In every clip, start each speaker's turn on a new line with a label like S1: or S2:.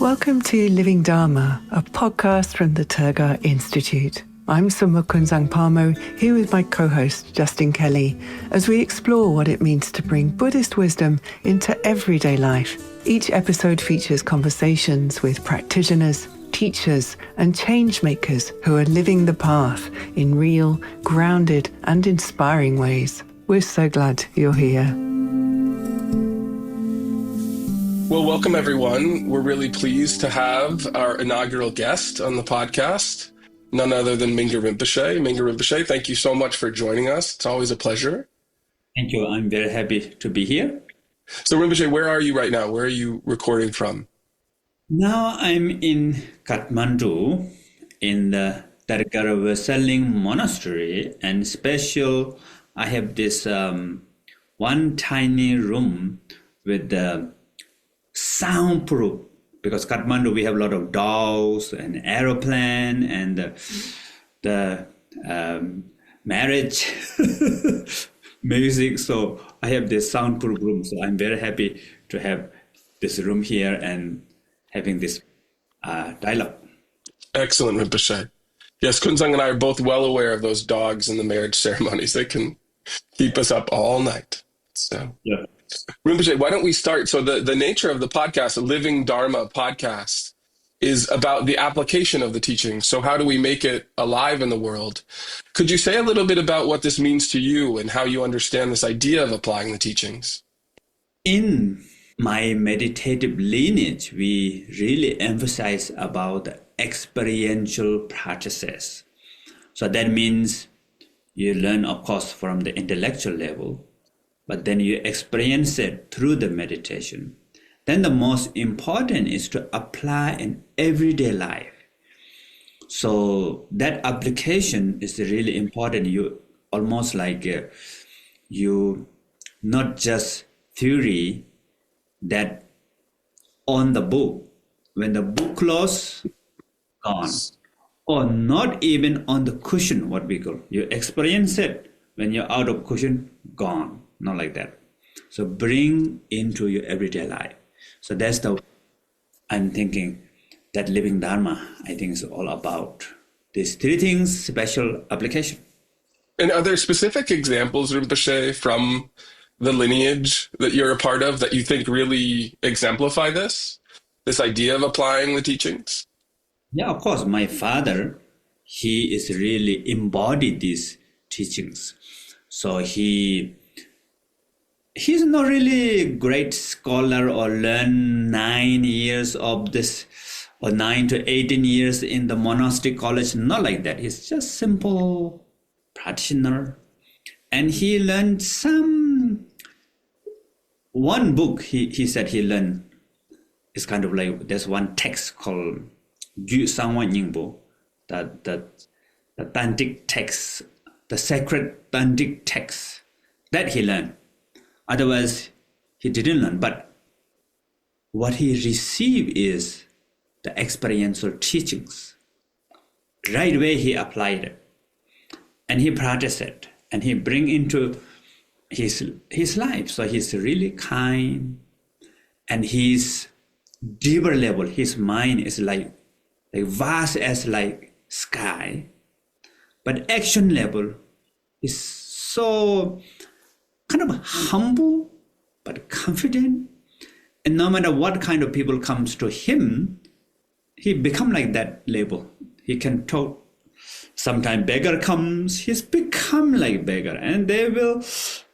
S1: Welcome to Living Dharma, a podcast from the Tergar Institute. I'm Summa Kunzang Pamo, here with my co-host Justin Kelly, as we explore what it means to bring Buddhist wisdom into everyday life. Each episode features conversations with practitioners, teachers, and change makers who are living the path in real, grounded, and inspiring ways. We're so glad you're here.
S2: Well, welcome everyone. We're really pleased to have our inaugural guest on the podcast, none other than Mingyur Rinpoche. Mingyur Rinpoche, thank you so much for joining us. It's always a pleasure.
S3: Thank you. I'm very happy to be here.
S2: So Rinpoche, where are you right now? Where are you recording from?
S3: Now I'm in Kathmandu in the Tergar monastery, and special, I have this one tiny room with the soundproof, because Kathmandu we have a lot of dogs and aeroplane and the marriage music. So I have this soundproof room. So I'm very happy to have this room here and having this dialogue.
S2: Excellent, Rinpoche. Yes, Kunzang and I are both well aware of those dogs and the marriage ceremonies. They can keep us up all night. So.
S3: Yeah.
S2: Rinpoche, why don't we start? So the nature of the podcast, the Living Dharma podcast, is about the application of the teachings. So how do we make it alive in the world? Could you say a little bit about what this means to you and how you understand this idea of applying the teachings?
S3: In my meditative lineage, we really emphasize about the experiential practices. So that means you learn, of course, from the intellectual level, but then you experience it through the meditation. Then the most important is to apply in everyday life. So that application is really important. You almost like you not just theory that on the book, when the book close, gone. Or not even on the cushion, what we call. You experience it when you're out of cushion, gone. Not like that. So bring into your everyday life. So that's I'm thinking that Living Dharma, I think, is all about these three things, special application.
S2: And are there specific examples, Rinpoche, from the lineage that you're a part of that you think really exemplify this idea of applying the teachings?
S3: Yeah, of course. My father, he is really embodied these teachings. So he's not really great scholar or learn 9 years of this or 9 to 18 years in the monastery college. Not like that. He's just simple practitioner. And he learned one book he said he learned is kind of like, there's one text called Ju Sangwa Nyingbo, the Tantric text, the sacred Tantric text that he learned. Otherwise, he didn't learn. But what he received is the experiential teachings. Right away, he applied it. And he practiced it. And he bring into his life. So he's really kind. And his deeper level, his mind is like vast as like sky. But action level is so kind of humble, but confident. And no matter what kind of people comes to him, he become like that label. He can talk. Sometimes beggar comes, he's become like beggar. And they will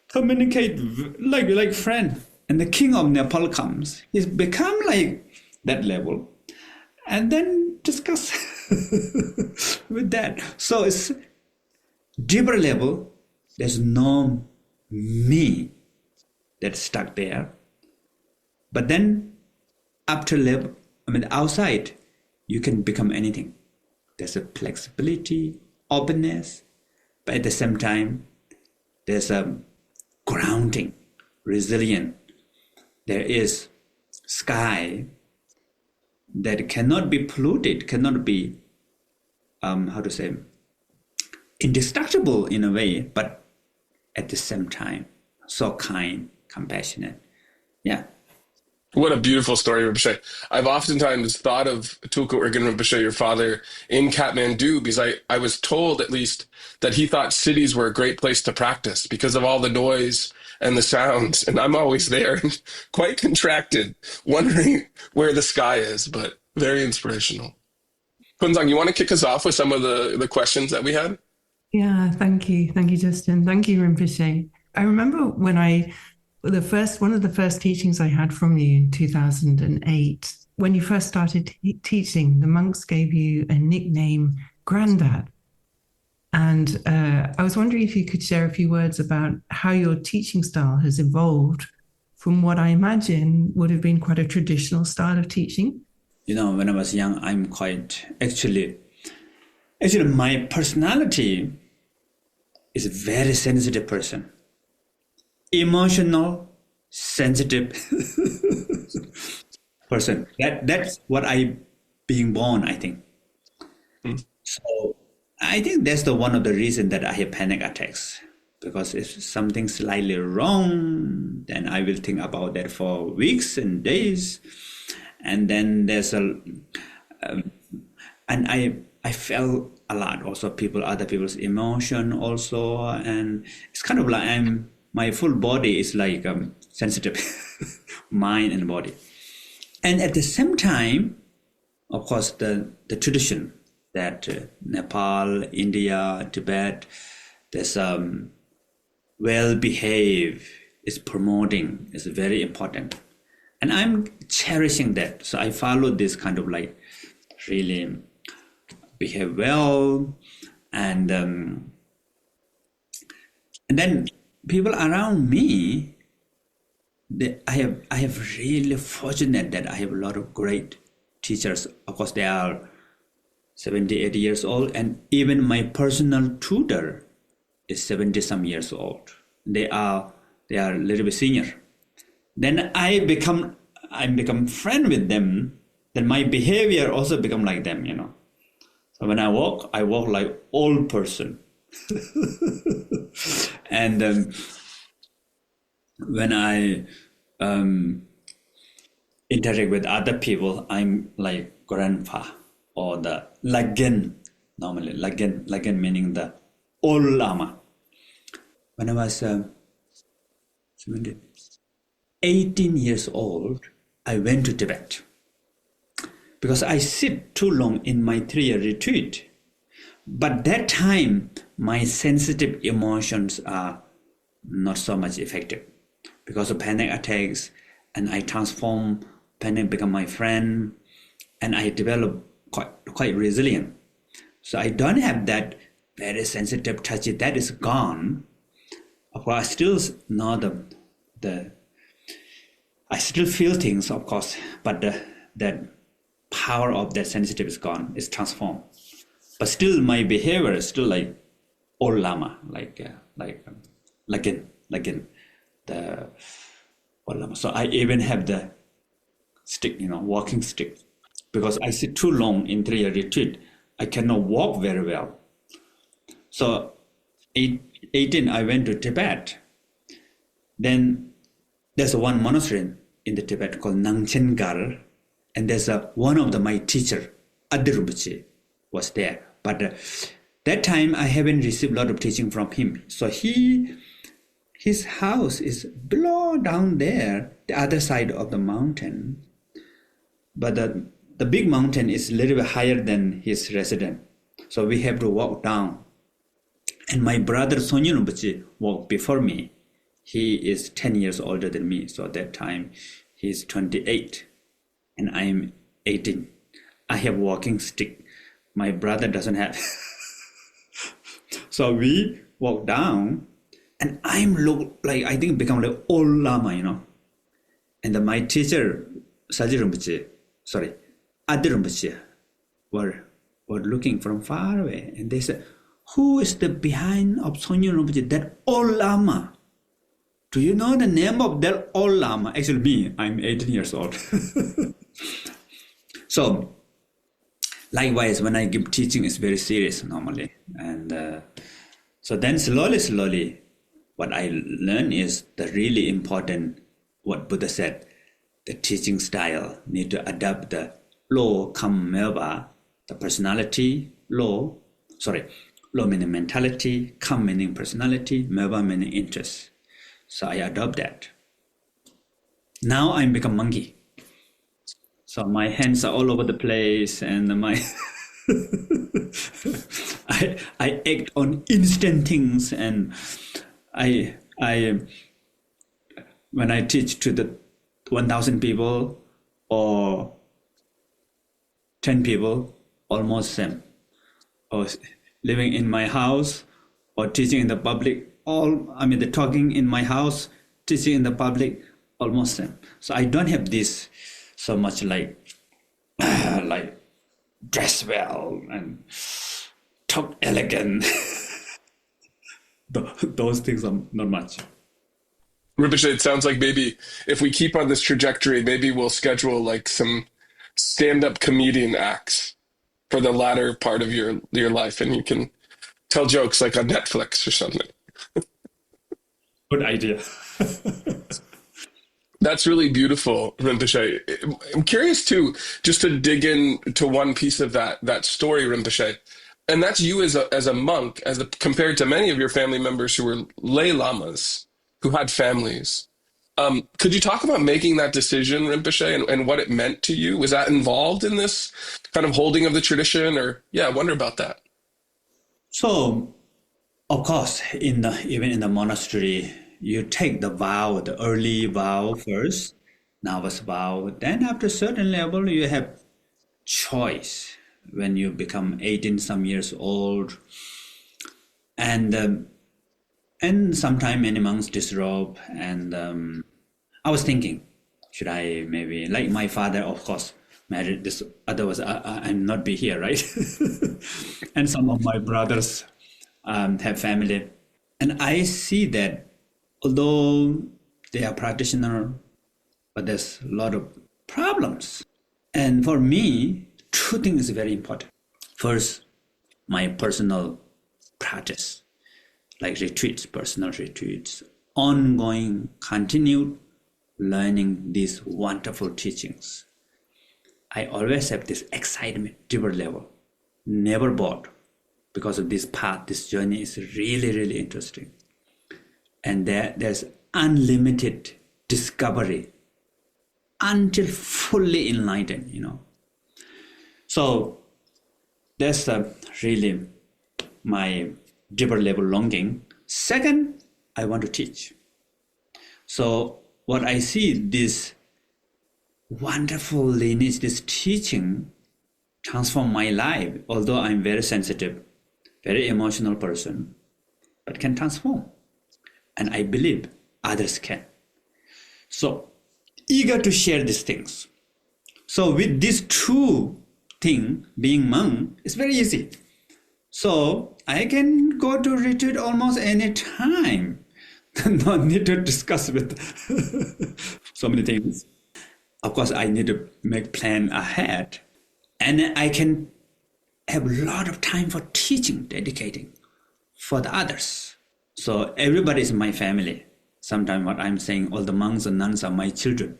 S3: communicate like friend. And the king of Nepal comes, he's become like that level. And then discuss with that. So it's deeper level. There's no me that's stuck there. But then after level, outside, you can become anything. There's a flexibility, openness, but at the same time, there's a grounding, resilient. There is sky that cannot be polluted, cannot be, indestructible in a way, but at the same time, so kind, compassionate. Yeah.
S2: What a beautiful story, Rinpoche. I've oftentimes thought of Tulku Urgyen Rinpoche, your father, in Kathmandu, because I was told, at least, that he thought cities were a great place to practice because of all the noise and the sounds. And I'm always there, quite contracted, wondering where the sky is, but very inspirational. Kunzang, you want to kick us off with some of the questions that we had?
S1: Yeah, thank you. Thank you, Justin. Thank you, Rinpoche. I remember when one of the first teachings I had from you in 2008, when you first started teaching, the monks gave you a nickname, Grandad. And I was wondering if you could share a few words about how your teaching style has evolved from what I imagine would have been quite a traditional style of teaching.
S3: When I was young, I'm quite, actually, my personality is a very sensitive person. Emotional, sensitive person. That's what I being born, I think. So I think that's one of the reasons that I have panic attacks. Because if something's slightly wrong, then I will think about that for weeks and days. And then there's and I felt a lot also other people's emotion also, and it's kind of like my full body is like sensitive, mind and body. And at the same time, of course, the tradition that Nepal, India, Tibet, there's well-behaved is promoting is very important. And I'm cherishing that. So I follow this kind of like really behave well, and then people around me, I have really fortunate that I have a lot of great teachers. Of course, they are 70, 80 years old, and even my personal tutor is 70 some years old. They are a little bit senior. Then I become friend with them. Then my behavior also become like them, So when I walk like old person. And when I interact with other people, I'm like grandpa or the lagen. Normally, lagen meaning the old lama. When I was 18 years old, I went to Tibet because I sit too long in my 3-year retreat. But that time, my sensitive emotions are not so much effective because of panic attacks, and I transform panic become my friend, and I develop quite resilient. So I don't have that very sensitive touchy. That is gone. Of course, I still know I still feel things, of course, but that power of that sensitive is gone. It's transformed. But still, my behavior is still like old lama, like the old lama. So I even have the stick, walking stick, because I sit too long in 3-year retreat. I cannot walk very well. So 18, I went to Tibet. Then there's one monastery in the Tibet called Nangchen, and there's one of my teacher, Adi Rinpoche, was there. But that time I haven't received a lot of teaching from him. So his house is below down there, the other side of the mountain. But the big mountain is a little bit higher than his residence. So we have to walk down. And my brother Sonyo Rinpoche walked before me. He is 10 years older than me. So at that time, he's 28 and I'm 18. I have walking stick. My brother doesn't have. So we walk down and I'm I think become like old lama, And then my teacher, Adi Rinpoche, were looking from far away, and they said, "Who is the behind of Sonyo Rinpoche? That old lama. Do you know the name of that old lama?" Actually, me, I'm 18 years old. So, likewise, when I give teaching, it's very serious normally, and so then slowly, what I learn is the really important. What Buddha said, the teaching style need to adapt the law, come merba, the personality, law meaning mentality, come meaning personality, merba meaning interest. So I adopt that. Now I become monkey. So my hands are all over the place, and my I act on instant things, and I when I teach to the 1,000 people or 10 people, almost same. Or living in my house or teaching in the public, the talking in my house, teaching in the public, almost same. So I don't have this so much like dress well and talk elegant. Those things are not much.
S2: Rinpoche, it sounds like maybe if we keep on this trajectory, maybe we'll schedule like some stand-up comedian acts for the latter part of your life, and you can tell jokes like on Netflix or something.
S3: Good idea.
S2: That's really beautiful, Rinpoche. I'm curious too, just to dig into one piece of that story, Rinpoche, and that's you as a monk, compared to many of your family members who were lay lamas, who had families. Could you talk about making that decision, Rinpoche, and what it meant to you? Was that involved in this kind of holding of the tradition? Or, I wonder about that.
S3: So, of course, even in the monastery, you take the vow, the early vow first, novice vow. Then after a certain level, you have choice when you become 18 some years old. And sometimes many monks disrobe, and I was thinking, should I maybe, like my father, of course, married this, otherwise I'm not be here, right? And some of my brothers have family. And I see that although they are practitioner, but there's a lot of problems. And for me, two things is very important. First, my personal practice, like retreats, personal retreats, ongoing, continued learning these wonderful teachings. I always have this excitement, deeper level, never bored, because of this path, this journey is really, really interesting. And there's unlimited discovery until fully enlightened, So that's really my deeper level longing. Second, I want to teach. So what I see, this wonderful lineage, this teaching transform my life, although I'm very sensitive, very emotional person, but can transform. And I believe others can. So eager to share these things. So with these two things, being monk, it's very easy. So I can go to retreat almost any time. No need to discuss with so many things. Of course, I need to make plan ahead. And I can have a lot of time for teaching, dedicating for the others. So everybody is my family. Sometimes what I'm saying, all the monks and nuns are my children.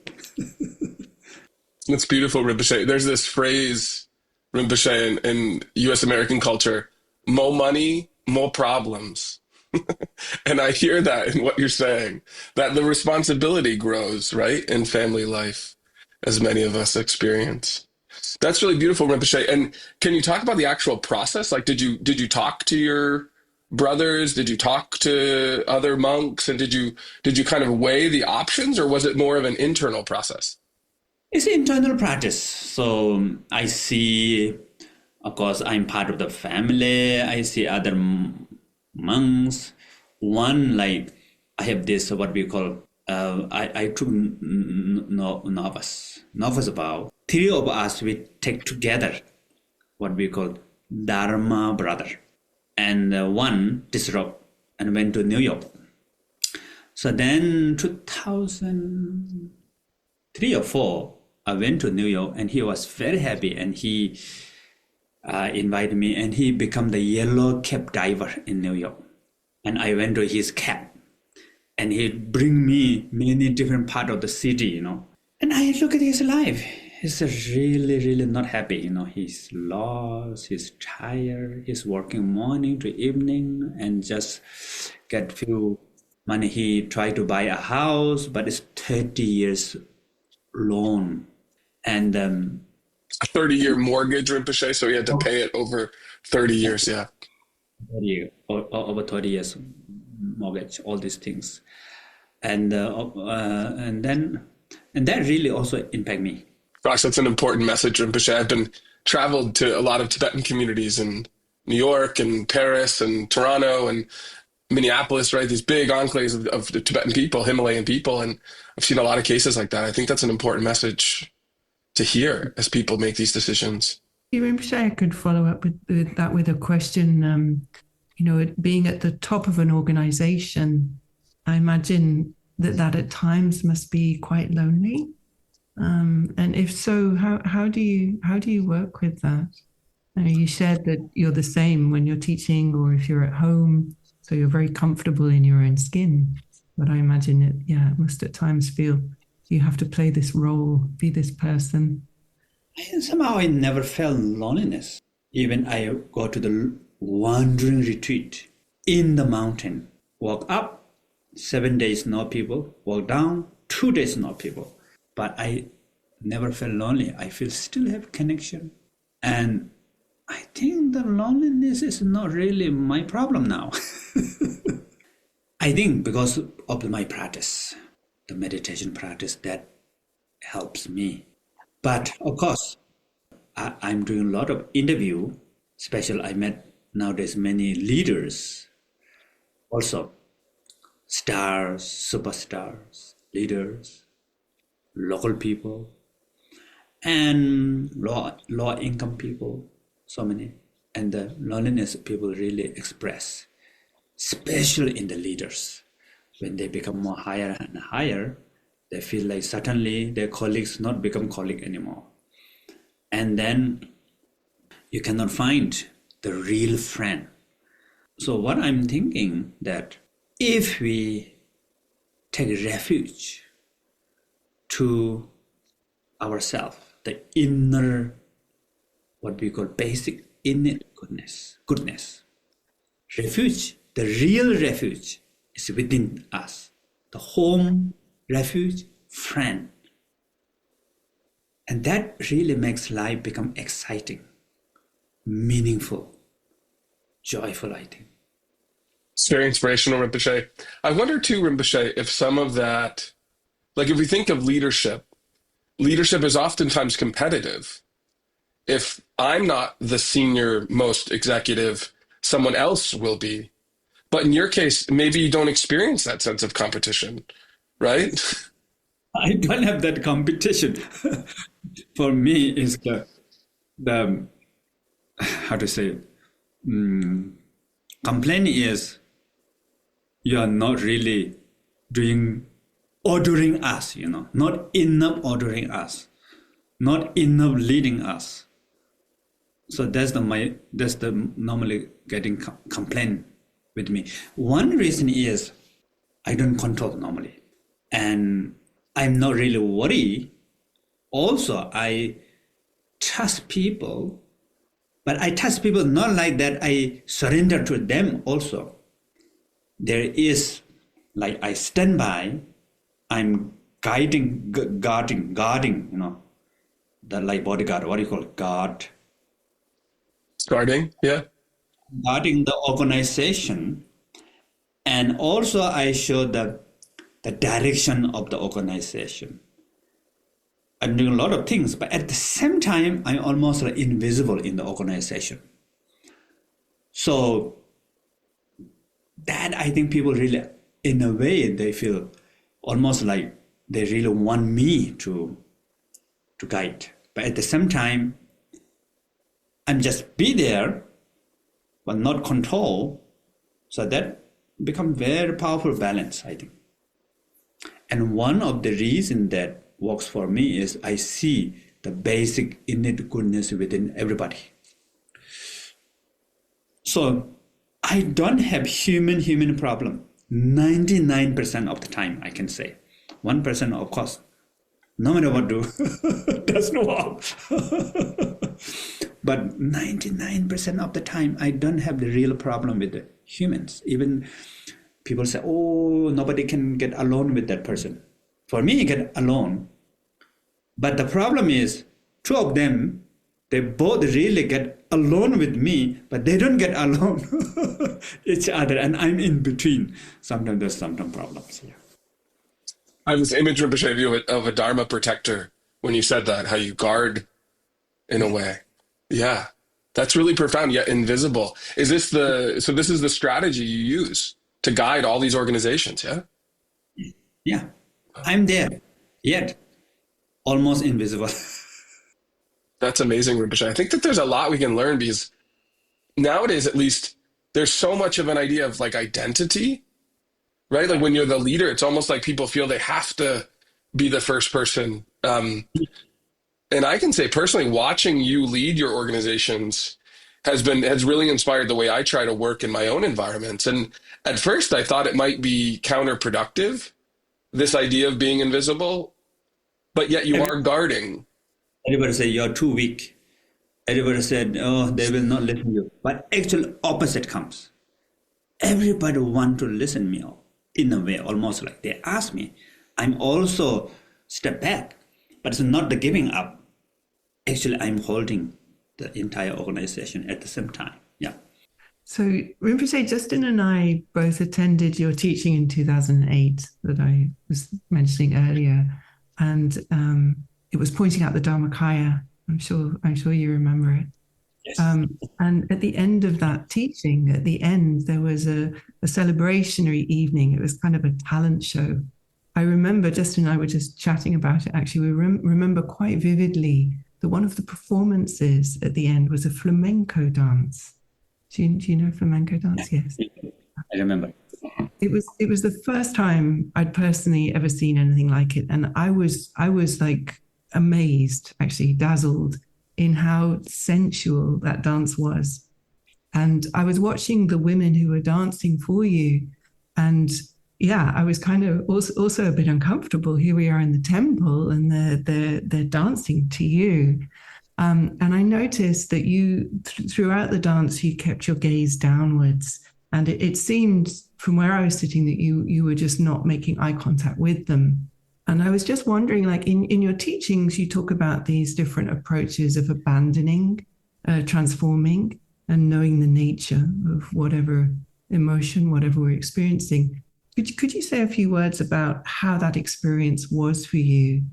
S2: That's beautiful, Rinpoche. There's this phrase, Rinpoche, in U.S. American culture, more money, more problems. And I hear that in what you're saying, that the responsibility grows, right, in family life, as many of us experience. That's really beautiful, Rinpoche. And can you talk about the actual process? Like, did you talk to your brothers? Did you talk to other monks? And did you kind of weigh the options, or was it more of an internal process?
S3: It's an internal practice. So I see, of course, I'm part of the family. I see other monks. One, like, I have this, what we call, I took novice vow. Three of us, we take together what we call Dharma brother. And one disrobed and went to New York. So then 2003 or 4, I went to New York, and he was very happy, and he invited me, and he became the yellow cap diver in New York. And I went to his camp, and he bring me many different parts of the city, And I look at his life. He's really, really not happy. He's lost, he's tired, he's working morning to evening and just get few money. He tried to buy a house, but it's 30 years loan. And
S2: A 30-year mortgage, Rinpoche, so he had to pay it over 30 years, yeah.
S3: 30, over 30 years mortgage, all these things. And that really also impact me.
S2: Gosh, that's an important message, Rinpoche. I've been traveled to a lot of Tibetan communities in New York and Paris and Toronto and Minneapolis, right? These big enclaves of the Tibetan people, Himalayan people. And I've seen a lot of cases like that. I think that's an important message to hear as people make these decisions.
S1: Rinpoche, I could follow up with that with a question. Being at the top of an organization, I imagine that at times must be quite lonely. And if so, how do you work with that? You shared that you're the same when you're teaching or if you're at home, so you're very comfortable in your own skin. But I imagine it must at times feel you have to play this role, be this person.
S3: Somehow I never felt loneliness. Even I go to the wandering retreat in the mountain, walk up, 7 days no people, walk down, 2 days no people. But I never felt lonely. I still have connection. And I think the loneliness is not really my problem now. I think because of my practice, the meditation practice, that helps me. But of course, I'm doing a lot of interview, especially I met nowadays many leaders, also stars, superstars, leaders, local people, and low income people, so many. And the loneliness people really express, especially in the leaders. When they become more higher and higher, they feel like suddenly their colleagues not become colleague anymore. And then you cannot find the real friend. So what I'm thinking that if we take refuge to ourselves, the inner, what we call basic innate goodness. Refuge, the real refuge is within us. The home, refuge, friend. And that really makes life become exciting, meaningful, joyful, I think.
S2: It's very inspirational, Rinpoche. I wonder too, Rinpoche, if some of that, like if we think of leadership is oftentimes competitive. If I'm not the senior most executive, someone else will be. But in your case, maybe you don't experience that sense of competition, right?
S3: I don't have that competition. For me, it's the how to say, complaint is you are not really ordering us, not enough ordering us, not enough leading us. So that's the normally getting complaint with me. One reason is I don't control normally, and I'm not really worried. Also, I trust people, but I trust people not like that I surrender to them also. There is, like I stand by, I'm guarding, the like bodyguard, what do you call it?
S2: Guarding, yeah.
S3: Guarding the organization. And also I show the direction of the organization. I'm doing a lot of things, but at the same time, I'm almost like invisible in the organization. So that I think people really, in a way, they feel almost like they really want me to guide. But at the same time, I'm just be there, but not control. So that becomes very powerful balance, I think. And one of the reasons that works for me is I see the basic innate goodness within everybody. So I don't have human problem 99% of the time, I can say. 1%, of course, no matter what do, there's no harm. But 99% of the time, I don't have the real problem with the humans. Even people say, oh, nobody can get alone with that person. For me, get alone. But the problem is, two of them, they both really get alone with me, but they don't get alone each other, and I'm in between. Sometimes there's some problems. Yeah.
S2: I have this image, Rinpoche, of you of a Dharma protector when you said that, how you guard in a way. Yeah, that's really profound, yet invisible. So this is the strategy you use to guide all these organizations, yeah?
S3: Yeah, I'm there, yet almost invisible.
S2: That's amazing, Rinpoche. I think that there's a lot we can learn because nowadays, at least, there's so much of an idea of like identity, right? Like when you're the leader, it's almost like people feel they have to be the first person. And I can say personally, watching you lead your organizations has really inspired the way I try to work in my own environments. And at first I thought it might be counterproductive, this idea of being invisible, but yet you are guarding.
S3: Everybody say you're too weak. Everybody said, oh, they will not listen to you. But actually opposite comes. Everybody want to listen to me in a way, almost like they ask me. I'm also step back, but it's not the giving up. Actually, I'm holding the entire organization at the same time. Yeah.
S1: So Rinpoche, Justin and I both attended your teaching in 2008 that I was mentioning earlier. And it was pointing out the Dharmakaya. I'm sure you remember it.
S3: Yes.
S1: And at the end of that teaching, at the end, there was a celebrationary evening. It was kind of a talent show. I remember Justin and I were just chatting about it. Actually, we remember quite vividly that one of the performances at the end was a flamenco dance. Do you know flamenco dance? Yes.
S3: I remember.
S1: It was the first time I'd personally ever seen anything like it. And I was like amazed, actually dazzled in how sensual that dance was. And I was watching the women who were dancing for you. And yeah, I was kind of also a bit uncomfortable. Here we are in the temple and they're dancing to you. And I noticed that you, throughout the dance, you kept your gaze downwards. And it seemed from where I was sitting that you were just not making eye contact with them. And I was just wondering, like in your teachings, you talk about these different approaches of abandoning, transforming, and knowing the nature of whatever emotion, whatever we're experiencing. Could you say a few words about how that experience was for you?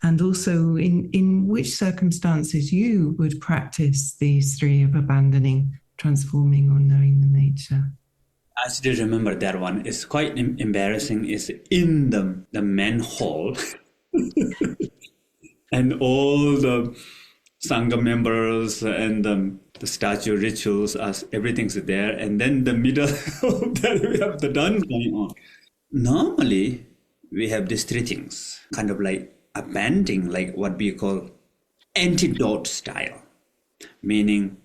S1: And also in which circumstances you would practice these three of abandoning, transforming, or knowing the nature?
S3: I still remember that one. It's quite embarrassing. It's in the main hall. And all the Sangha members and the statue rituals, everything's there. And then the middle of that, we have the dance going on. Normally, we have these three things, kind of like abandoning, like what we call antidote style. Meaning,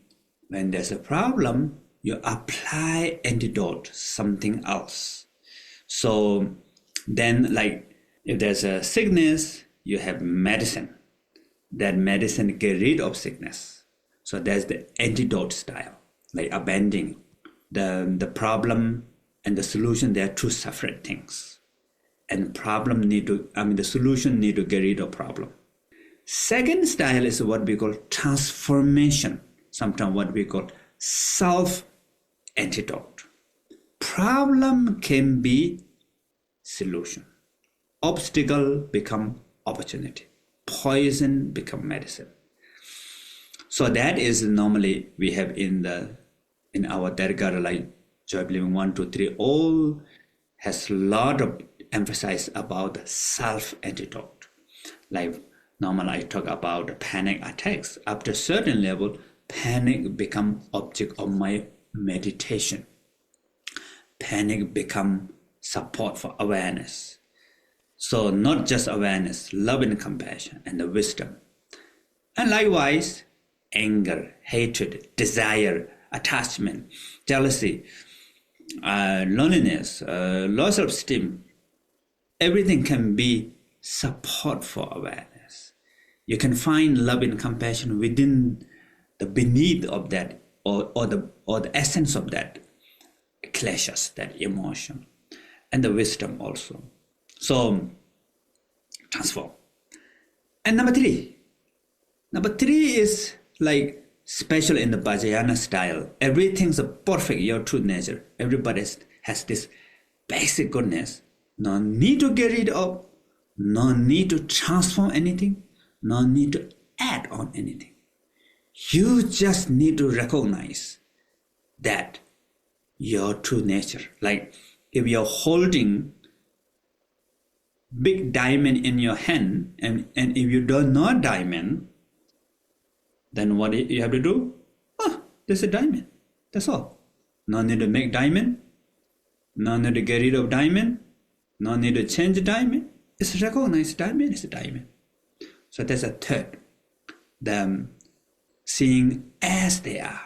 S3: when there's a problem, you apply antidote, something else. So then, like, if there's a sickness, you have medicine. That medicine get rid of sickness. So that's the antidote style, like abandoning. The problem and the solution, they are two separate things. And the solution need to get rid of problem. Second style is what we call transformation. Sometimes what we call self-antidote. Problem can be solution. Obstacle become opportunity. Poison become medicine. So that is normally we have in our Tergar, like Joy of Living 1, 2, 3, all has a lot of emphasis about self-antidote. Like normally I talk about panic attacks. After a certain level, panic become object of my meditation. Panic become support for awareness. So not just awareness, love and compassion and the wisdom. And likewise, anger, hatred, desire, attachment, jealousy, loneliness, low self-esteem, everything can be support for awareness. You can find love and compassion within the beneath of that, or the essence of that clashes, that emotion, and the wisdom also. So transform. And number three is like special in the Vajrayana style. Everything's a perfect, your true nature. Everybody has this basic goodness. No need to get rid of, no need to transform anything, no need to add on anything. You just need to recognize that your true nature. Like if you're holding big diamond in your hand, and if you don't know diamond, then what you have to do? There's a diamond. That's all. No need to make diamond. No need to get rid of diamond. No need to change diamond. It's recognized diamond is a diamond. So that's a third. Them seeing as they are.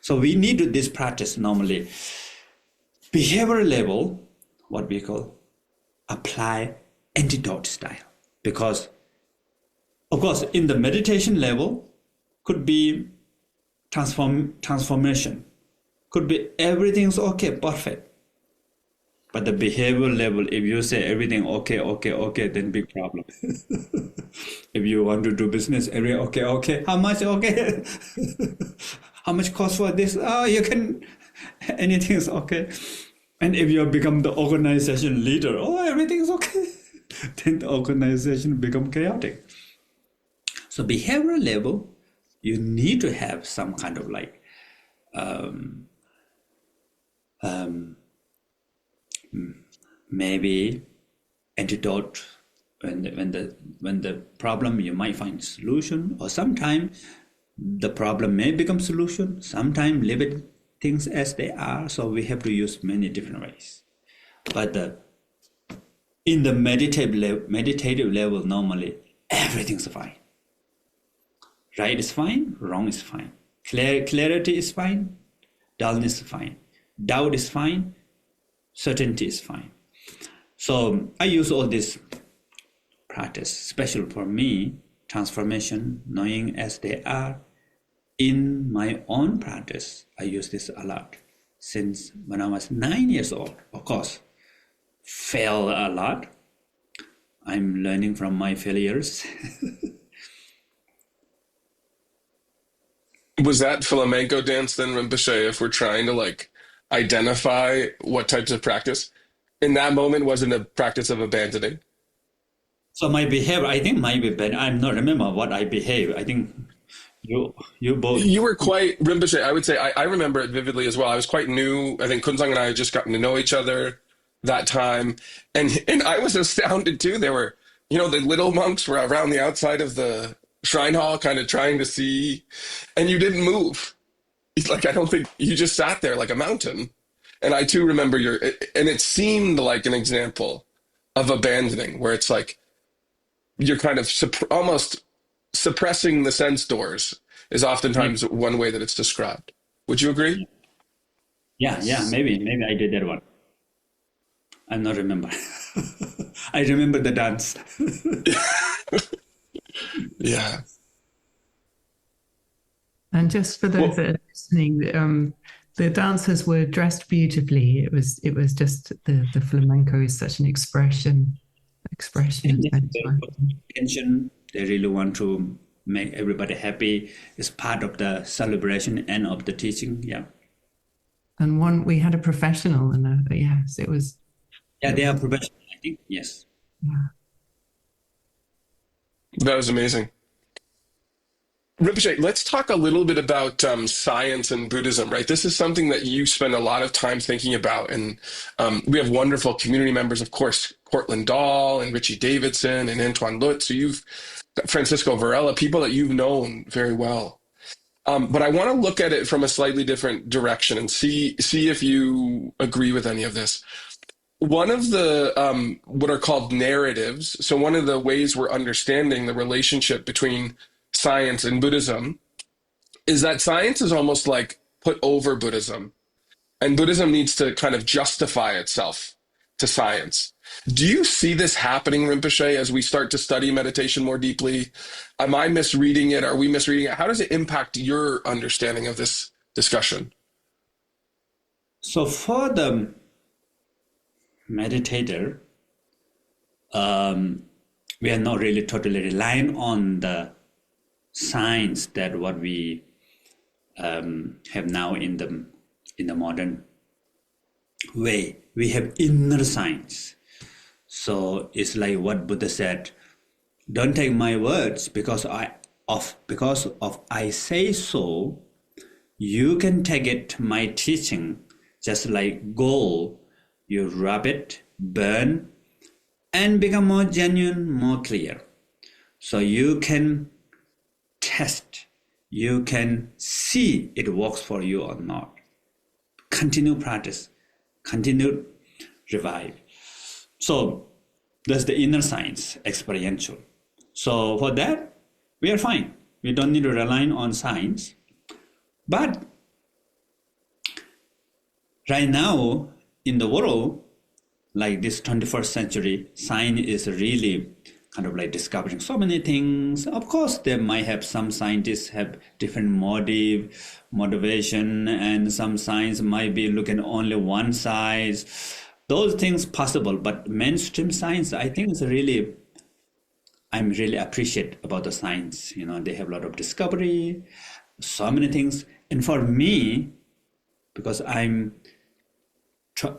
S3: So we need to this practice normally. Behavioral level, what we call apply antidote style. Because, of course, in the meditation level, could be transformation. Could be everything's okay, perfect. But the behavioral level, if you say everything okay, then big problem. If you want to do business, every okay, how much okay? How much cost for this? You can, anything is okay. And if you become the organization leader, everything is okay. Then the organization become chaotic. So behavioral level, you need to have some kind of like maybe antidote. When the problem, you might find solution, or sometimes the problem may become solution. Sometimes leave it things as they are. So we have to use many different ways. But in the meditative level, normally everything's fine. Right is fine, wrong is fine. Clarity is fine, dullness is fine. Doubt is fine, certainty is fine. So I use all this practice, special for me, transformation, knowing as they are. In my own practice, I use this a lot since when I was 9 years old. Of course, fail a lot. I'm learning from my failures.
S2: Was that flamenco dance then, Rinpoche, if we're trying to like identify what types of practice? In that moment, wasn't a practice of abandoning?
S3: So my behavior, I think might be better. I'm not remember what I behave. I think you both.
S2: You were quite, Rinpoche, I would say, I remember it vividly as well. I was quite new. I think Kunzang and I had just gotten to know each other that time. And I was astounded too. There were, the little monks were around the outside of the shrine hall kind of trying to see, and you didn't move. It's like, I don't think, you just sat there like a mountain. And I too remember and it seemed like an example of abandoning, where it's like, you're kind of almost suppressing the sense doors is oftentimes one way that it's described. Would you agree?
S3: Yeah, maybe I did that one. I'm not remember. I remember the dance.
S2: Yeah.
S1: And just for those that are listening, the dancers were dressed beautifully. It was just the flamenco is such an expression.
S3: Attention. They really want to make everybody happy. It's part of the celebration and of the teaching. Yeah.
S1: And we had a professional, and yes, it was.
S3: Yeah, they are professional, I think. Yes.
S1: Yeah.
S2: That was amazing. Rinpoche, let's talk a little bit about science and Buddhism, right? This is something that you spend a lot of time thinking about. And we have wonderful community members, of course, Cortland Dahl and Richie Davidson and Antoine Lutz. So you've got Francisco Varela, people that you've known very well. But I want to look at it from a slightly different direction and see if you agree with any of this. One of the what are called narratives, so one of the ways we're understanding the relationship between science and Buddhism is that science is almost like put over Buddhism, and Buddhism needs to kind of justify itself to science. Do you see this happening, Rinpoche, as we start to study meditation more deeply? Am I misreading it? Are we misreading it? How does it impact your understanding of this discussion?
S3: So for the meditator, we are not really totally relying on the science that what we have now in the modern way. We have inner science. So it's like what Buddha said: "Don't take my words because of I say so. You can take it my teaching just like gold. You rub it, burn, and become more genuine, more clear. So you can test, you can see it works for you or not. Continue practice, continue revive." So that's the inner science, experiential. So for that, we are fine. We don't need to rely on science. But right now in the world, like this 21st century, science is really kind of like discovering so many things. Of course, there might have some scientists have different motivation, and some science might be looking only one side. Those things possible, but mainstream science, I think, is really, I'm really appreciate about the science. You know, they have a lot of discovery, so many things. And for me, because I'm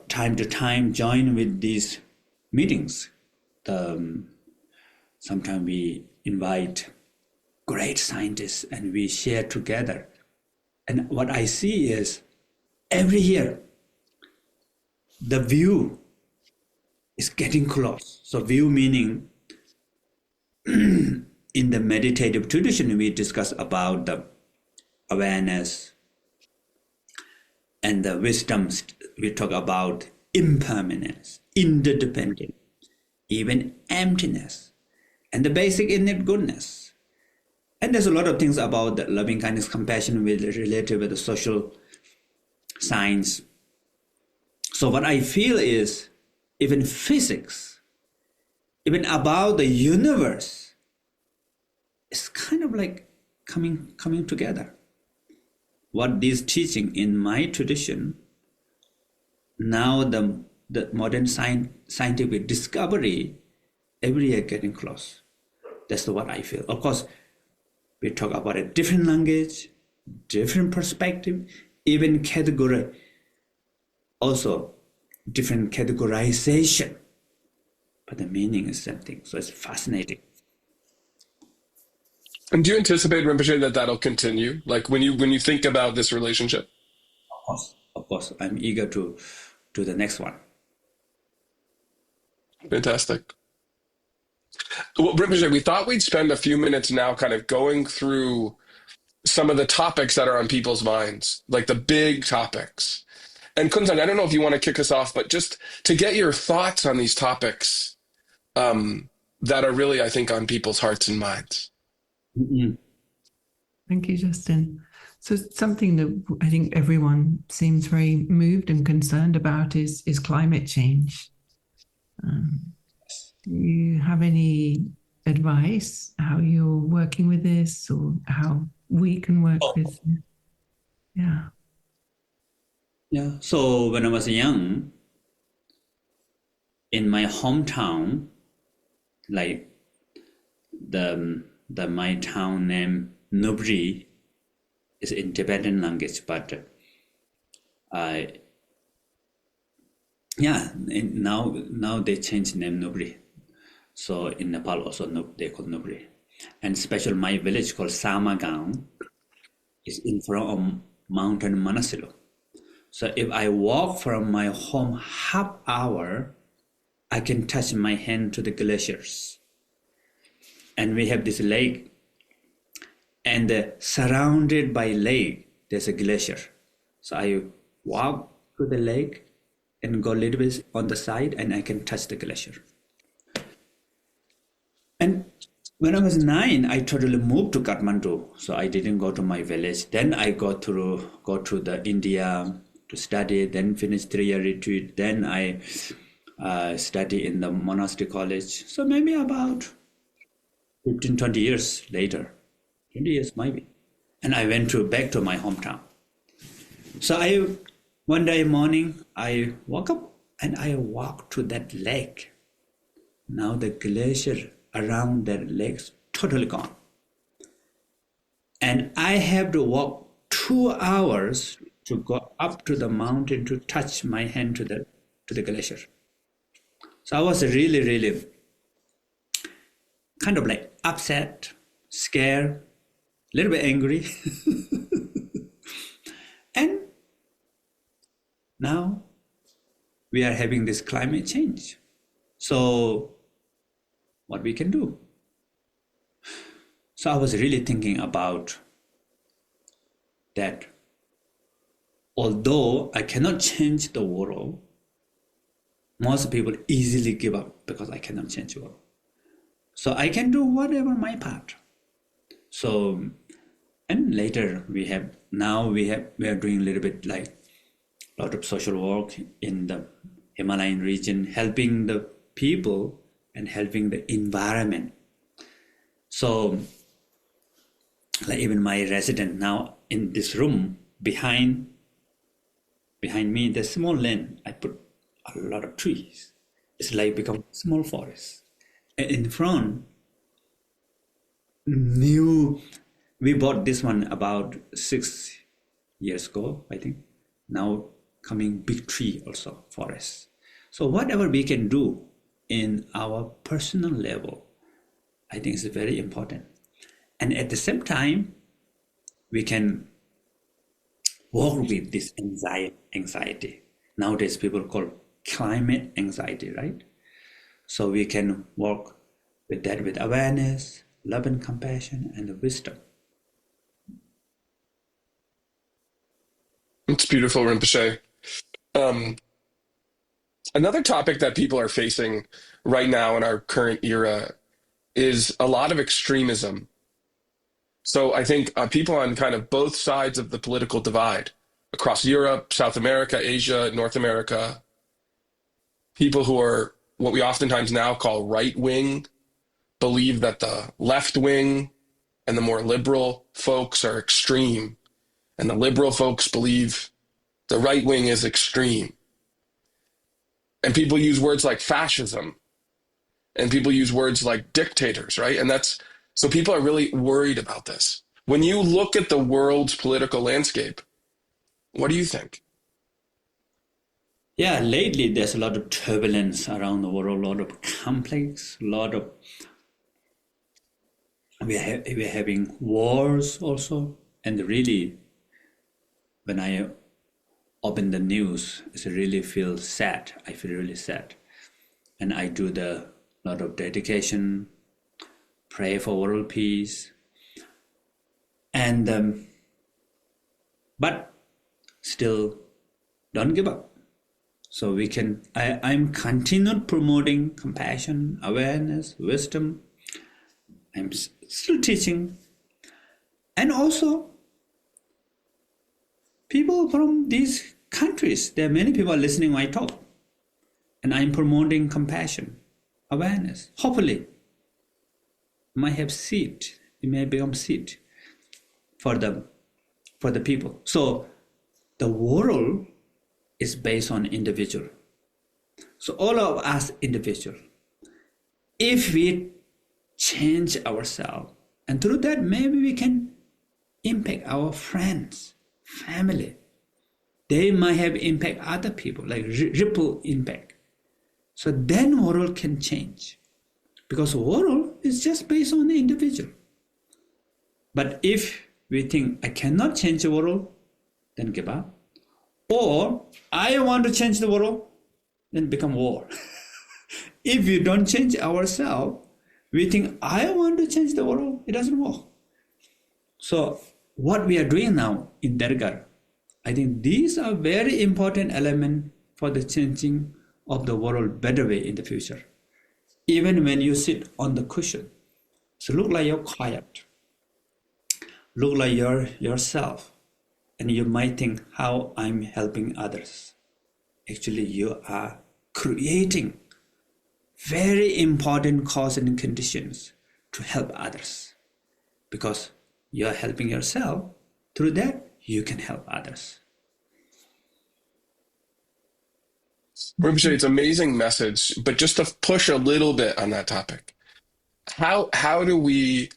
S3: time to time join with these meetings, sometimes we invite great scientists and we share together. And what I see is every year, the view is getting close. So view meaning in the meditative tradition, we discuss about the awareness and the wisdom. We talk about impermanence, interdependence, even emptiness, and the basic innate goodness. And there's a lot of things about the loving kindness, compassion related with the social science. So what I feel is even physics, even about the universe, is kind of like coming together. What this teaching in my tradition, now the modern scientific discovery, every year getting close. That's what I feel. Of course, we talk about a different language, different perspective, even category, also different categorization, but the meaning is something. So it's fascinating.
S2: And do you anticipate, Rinpoche, that that'll continue? Like when you think about this relationship?
S3: Of course, I'm eager to do the next one.
S2: Fantastic. Well, Rinpoche, we thought we'd spend a few minutes now kind of going through some of the topics that are on people's minds, like the big topics. And Kunzang, I don't know if you want to kick us off, but just to get your thoughts on these topics that are really, I think, on people's hearts and minds.
S3: Mm-hmm.
S1: Thank you, Justin. So something that I think everyone seems very moved and concerned about is climate change. Do you have any advice how you're working with this, or how we can work with it? Yeah.
S3: Yeah. So when I was young, in my hometown, like my town name Nubri is in Tibetan language, but now they changed name Nubri. So in Nepal also they call Nubri. And special my village called Samagaon is in front of mountain Manasilo. So if I walk from my home half hour, I can touch my hand to the glaciers. And we have this lake, and surrounded by lake, there's a glacier. So I walk to the lake and go a little bit on the side, and I can touch the glacier. And when I was 9, I totally moved to Kathmandu. So I didn't go to my village. Then I go to the India to study, then finish 3-year retreat. Then I study in the monastery college. So maybe about 15, 20 years later, 20 years maybe. And I went back to my hometown. So one day morning, I woke up and I walked to that lake. Now the glacier around that lake is totally gone. And I have to walk 2 hours to go up to the mountain to touch my hand to the glacier. So I was really, really kind of like upset, scared, a little bit angry. And now we are having this climate change. So what we can do? So I was really thinking about that. Although I cannot change the world, most people easily give up because I cannot change the world. So I can do whatever my part. So, and later we are doing a little bit like a lot of social work in the Himalayan region, helping the people and helping the environment. So, like even my resident now in this room behind me, the small land, I put a lot of trees. It's like become small forest. And in front, we bought this one about 6 years ago, I think. Now coming big tree also, forest. So whatever we can do in our personal level, I think is very important. And at the same time, we can work with this anxiety. Nowadays, people call climate anxiety, right? So we can work with that with awareness, love and compassion, and wisdom.
S2: It's beautiful, Rinpoche. Another topic that people are facing right now in our current era is a lot of extremism. So I think people on kind of both sides of the political divide, across Europe, South America, Asia, North America, people who are what we oftentimes now call right-wing, believe that the left-wing and the more liberal folks are extreme, and the liberal folks believe the right-wing is extreme. And people use words like fascism, and people use words like dictators, right? And so people are really worried about this. When you look at the world's political landscape, what do you think?
S3: Yeah, lately there's a lot of turbulence around the world, a lot of complex, we're having wars also. And really, when I open the news, I really feel sad. I feel really sad. And I do a lot of dedication, pray for world peace. And, but still don't give up. So I'm continued promoting compassion, awareness, wisdom. I'm still teaching. And also, people from these countries, there are many people listening when I talk. And I'm promoting compassion, awareness. Hopefully, might have seed. It may become seed for the people. So the world is based on individual. So all of us individual. If we change ourselves, and through that maybe we can impact our friends, family. They might have impact other people, like ripple impact. So then world can change. Because world is just based on the individual. But if we think I cannot change the world, then give up. Or I want to change the world, then become war. If you don't change ourselves, we think I want to change the world, it doesn't work. So what we are doing now in Tergar, I think these are very important elements for the changing of the world better way in the future. Even when you sit on the cushion, so look like you're quiet, look like you're yourself, and you might think how I'm helping others. Actually, you are creating very important cause and conditions to help others. Because you're helping yourself, through that you can help others.
S2: Rinpoche, it's an amazing message, but just to push a little bit on that topic, how do we're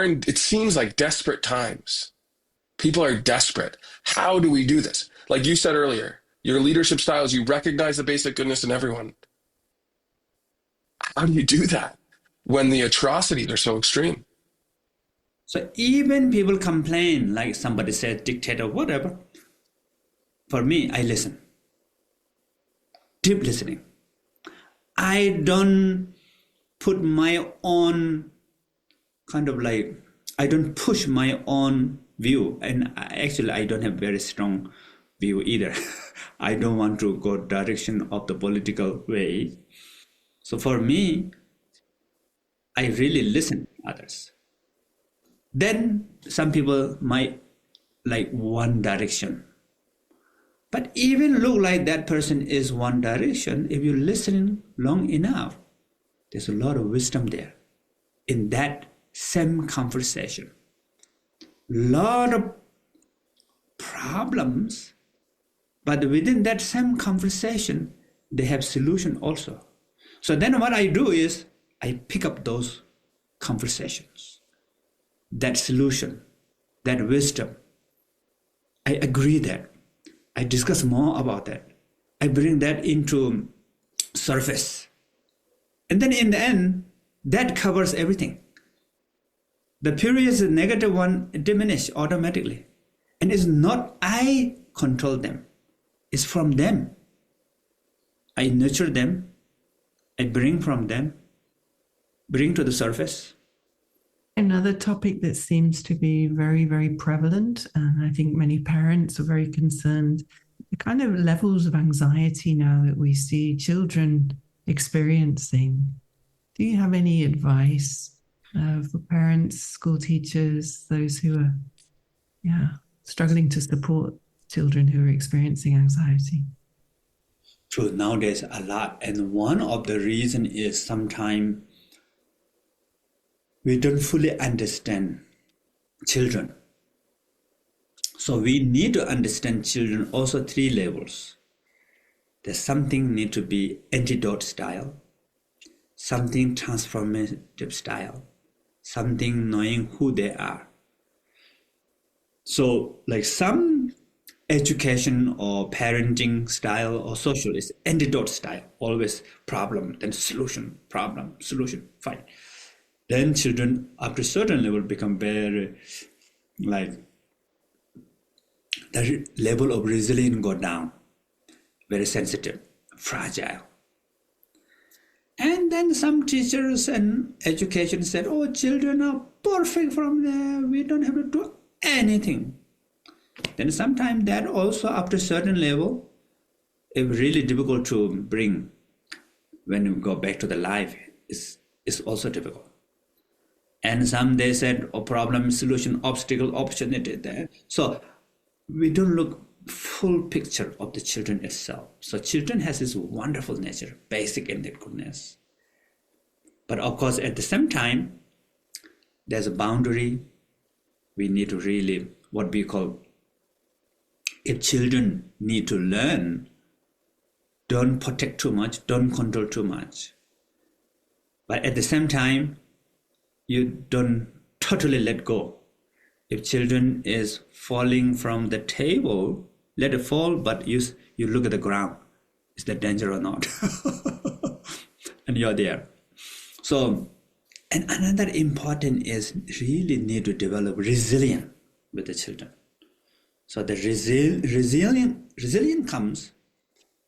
S2: in, it seems like desperate times. People are desperate. How do we do this? Like you said earlier, your leadership style is you recognize the basic goodness in everyone. How do you do that when the atrocities are so extreme?
S3: So even people complain, like somebody said, dictator, whatever. For me, I listen. Deep listening. I don't put my own I don't push my own view. And actually, I don't have very strong view either. I don't want to go direction of the political way. So for me, I really listen to others. Then some people might like one direction. But even look like that person is one direction, if you listen long enough, there's a lot of wisdom there in that same conversation. Lot of problems, but within that same conversation, they have solution also. So then what I do is I pick up those conversations, that solution, that wisdom. I agree that. I discuss more about that. I bring that into surface. And then in the end, that covers everything. The previous negative one diminish automatically. And it's not I control them. It's from them. I nurture them. I bring from them. Bring to the surface.
S1: Another topic that seems to be very, very prevalent, and I think many parents are very concerned, the kind of levels of anxiety now that we see children experiencing. Do you have any advice for parents, school teachers, those who are struggling to support children who are experiencing anxiety?
S3: True, nowadays a lot. And one of the reasons is sometimes we don't fully understand children. So we need to understand children also 3 levels. There's something need to be antidote style, something transformative style, something knowing who they are. So like some education or parenting style or social is antidote style, always problem, then solution, problem, solution, fine. Then children after a certain level become very the level of resilience go down, very sensitive, fragile. And then some teachers and education said, oh, children are perfect from there, we don't have to do anything. Then sometimes that also after a certain level, it's really difficult to bring when you go back to the life, it's also difficult. And some they said, oh, problem, solution, obstacle, opportunity there. So we don't look full picture of the children itself. So children has this wonderful nature, basic innate goodness. But of course, at the same time, there's a boundary. We need to really, what we call, if children need to learn, don't protect too much, don't control too much. But at the same time, you don't totally let go. If children is falling from the table, let it fall, but you look at the ground. Is there danger or not? And you're there. So, and another important is really need to develop resilience with the children. So the resilience comes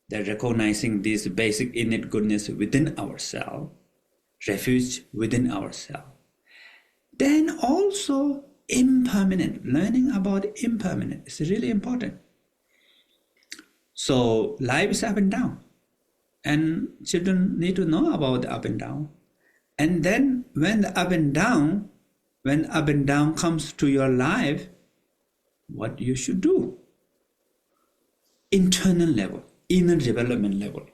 S3: that recognizing this basic innate goodness within ourselves, refuge within ourselves. Then also impermanent, learning about impermanent is really important. So life is up and down, and children need to know about the up and down. And then when the up and down comes to your life, what you should do. Internal level, inner development level.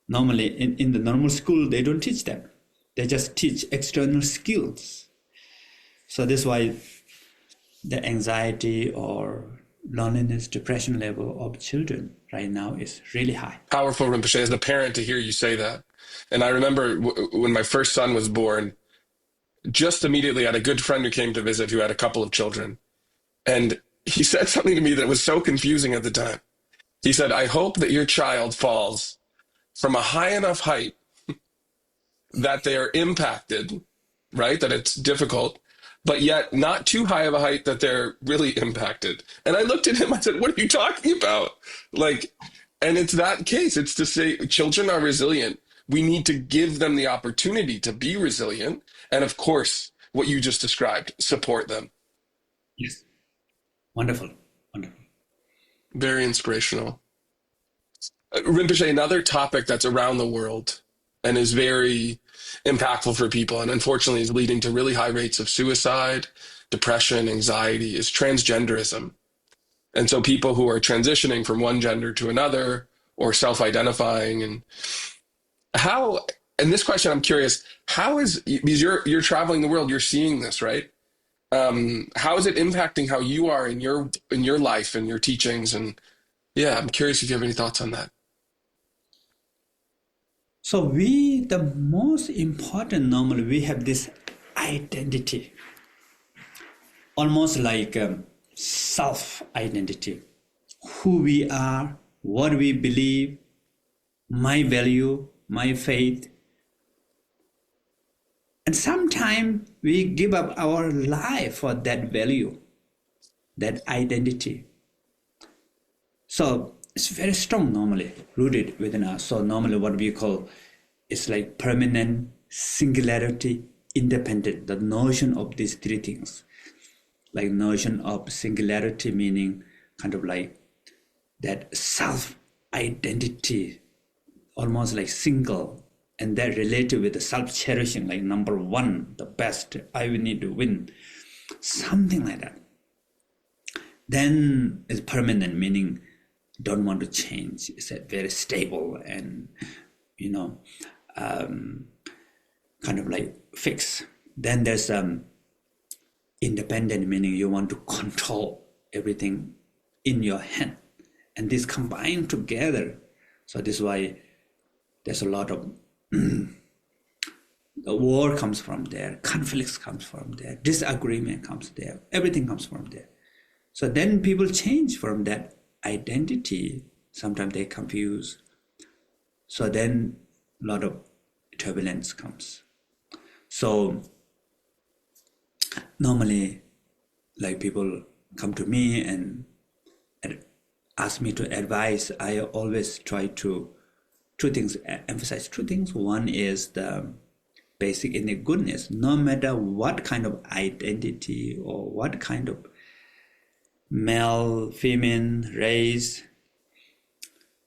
S3: Normally, in the normal school, they don't teach them. They just teach external skills. So that's why the anxiety or loneliness, depression level of children right now is really high.
S2: Powerful, Rinpoche, as a parent to hear you say that. And I remember when my first son was born, just immediately I had a good friend who came to visit who had a couple of children. And he said something to me that was so confusing at the time. He said, I hope that your child falls from a high enough height that they are impacted, right? That it's difficult, but yet not too high of a height that they're really impacted. And I looked at him, I said, what are you talking about? Like, and it's that case. It's to say children are resilient. We need to give them the opportunity to be resilient. And of course, what you just described, support them.
S3: Yes. Wonderful. Wonderful.
S2: Very inspirational. Rinpoche, another topic that's around the world and is very impactful for people and unfortunately is leading to really high rates of suicide, depression, anxiety is transgenderism. And so people who are transitioning from one gender to another or self-identifying, and how, and this question I'm curious, how is, because you're traveling the world, you're seeing this, right? How is it impacting how you are in your life and your teachings? And yeah, I'm curious if you have any thoughts on that.
S3: So the most important, normally we have this identity, almost like self-identity, who we are, what we believe, my value, my faith. And sometimes we give up our life for that value, that identity. So it's very strong normally, rooted within us. So normally what we call is like permanent singularity, independent, the notion of these three things. Like notion of singularity meaning kind of like that self-identity, almost like single, and that related with the self-cherishing, like number one, the best, I will need to win, something like that. Then it's permanent, meaning don't want to change. It's very stable and, kind of like fixed. Then there's independent, meaning you want to control everything in your hand. And this combined together. So this is why there's a lot of the war comes from there, conflicts comes from there, disagreement comes there, everything comes from there. So then people change from that identity. Sometimes they confuse. So then a lot of turbulence comes. So normally, like people come to me and ask me to advise. I always try to emphasize two things. One is the basic innate goodness. No matter what kind of identity or what kind of male, female, race,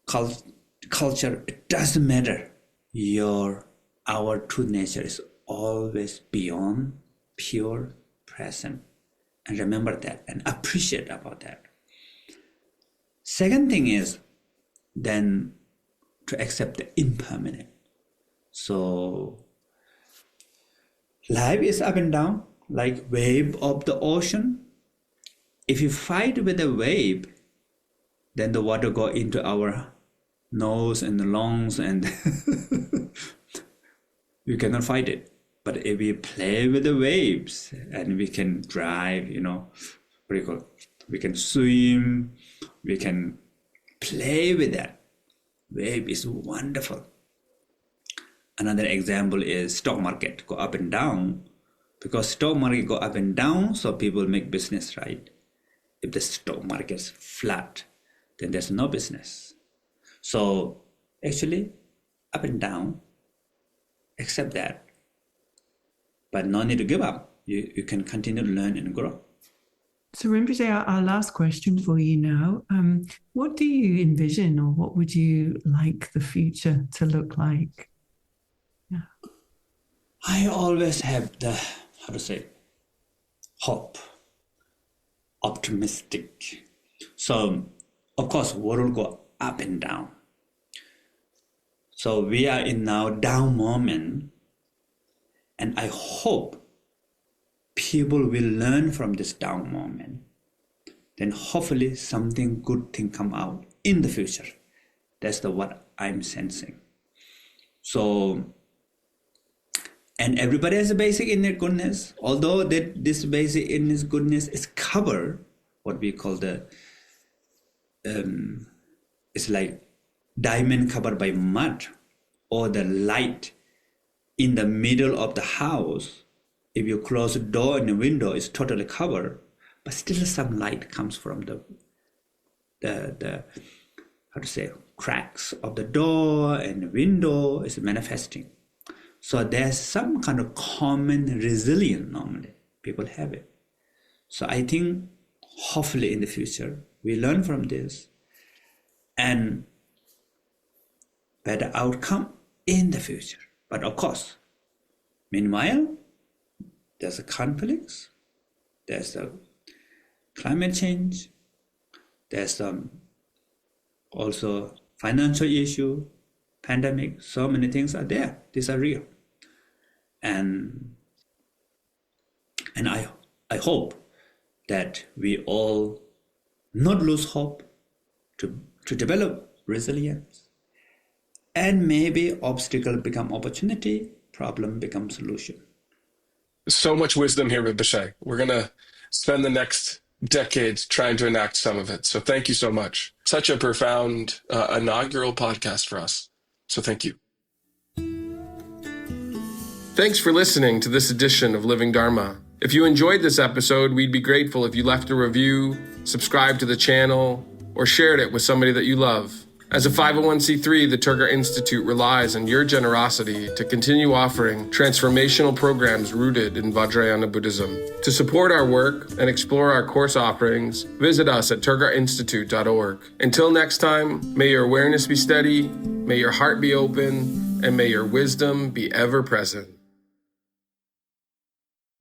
S3: culture, it doesn't matter. Our true nature is always beyond, pure, present. And remember that and appreciate about that. Second thing is then to accept the impermanent. So life is up and down, like wave of the ocean. If you fight with a wave, then the water go into our nose and the lungs and you cannot fight it. But if we play with the waves and we can drive, pretty cool. We can swim, we can play with that. Wave is wonderful. Another example is stock market go up and down. Because stock market go up and down, so people make business, right? If the stock market is flat, then there's no business. So actually, up and down, accept that. But no need to give up. You can continue to learn and grow.
S1: So Rinpoche, our last question for you now. What do you envision or what would you like the future to look like? Yeah.
S3: I always have the, hope, optimistic. So, of course, world will go up and down. So we are in now down moment, and I hope people will learn from this down moment. Then hopefully something good thing come out in the future. That's what I'm sensing. So, and everybody has a basic inner goodness, although this basic inner goodness is covered, what we call the, it's like diamond covered by mud, or the light in the middle of the house. If you close the door and the window, it's totally covered, but still some light comes from the how to say, cracks of the door and the window is manifesting. So there's some kind of common resilience normally. People have it. So I think hopefully in the future, we learn from this and better outcome in the future. But of course, meanwhile, there's a conflicts, there's a climate change, there's also financial issue, pandemic, so many things are there. These are real. And I hope that we all not lose hope to develop resilience. And maybe obstacle become opportunity, problem become solution.
S2: So much wisdom here, Rinpoche. We're going to spend the next decades trying to enact some of it. So thank you so much. Such a profound inaugural podcast for us. So thank you. Thanks for listening to this edition of Living Dharma. If you enjoyed this episode, we'd be grateful if you left a review, subscribed to the channel, or shared it with somebody that you love. As a 501c3, the Tergar Institute relies on your generosity to continue offering transformational programs rooted in Vajrayana Buddhism. To support our work and explore our course offerings, visit us at tergarinstitute.org. Until next time, may your awareness be steady, may your heart be open, and may your wisdom be ever present.